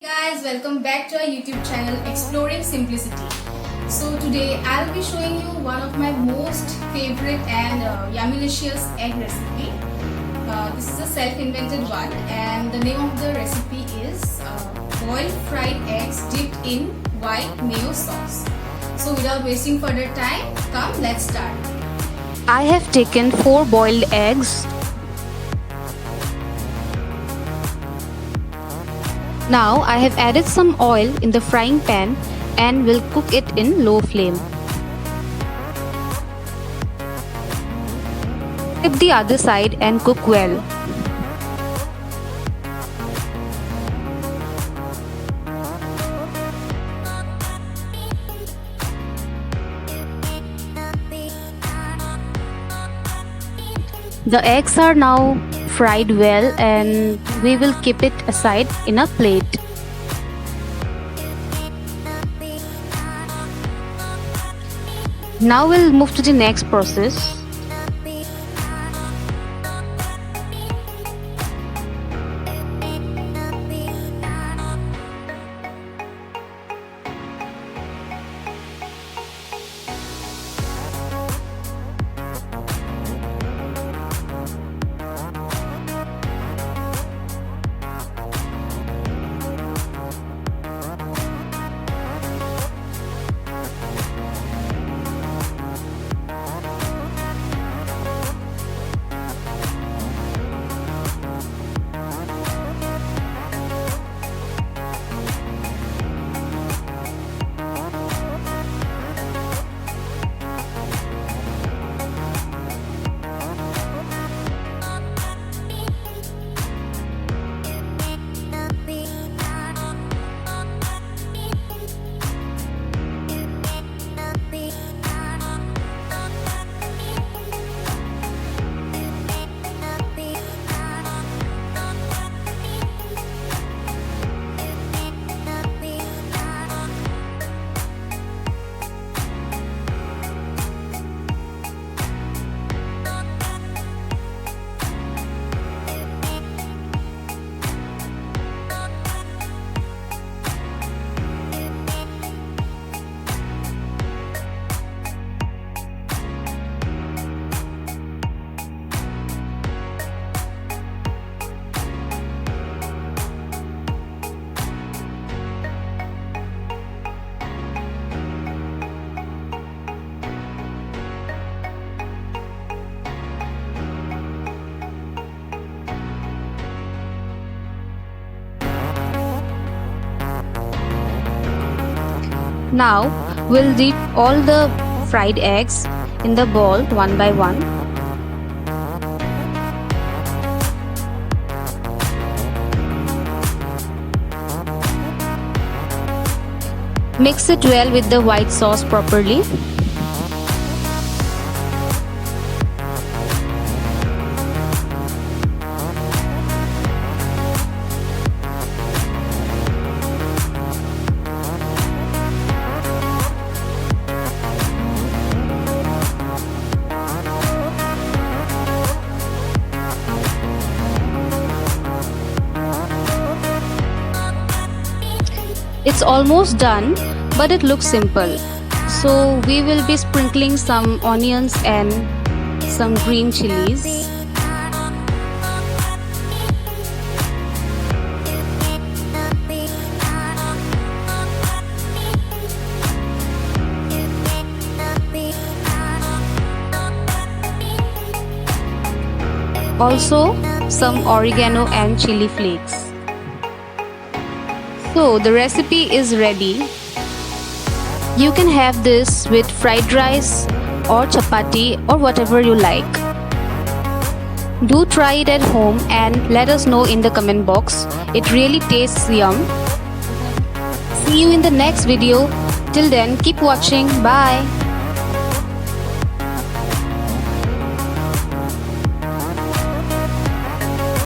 Guys, welcome back to our YouTube channel Exploring Simplicity. So today I'll be showing you one of my most favorite and yummylicious egg recipe. This is a self-invented one and the name of the recipe is boiled fried eggs dipped in white mayo sauce. So without wasting further time, come let's start. I have taken 4 boiled eggs. Now I have added some oil in the frying pan and will cook it in low flame. Flip the other side and cook well. The eggs are now fried well and we will keep it aside in a plate. Now we'll move to the next process. Now we'll dip all the fried eggs in the bowl one by one. Mix it well with the white sauce properly. It's almost done, but it looks simple. So we will be sprinkling some onions and some green chillies. Also some oregano and chili flakes. So the recipe is ready. You can have this with fried rice or chapati or whatever you like. Do try it at home and let us know in the comment box. It really tastes yum. See you in the next video. Till then, keep watching. Bye.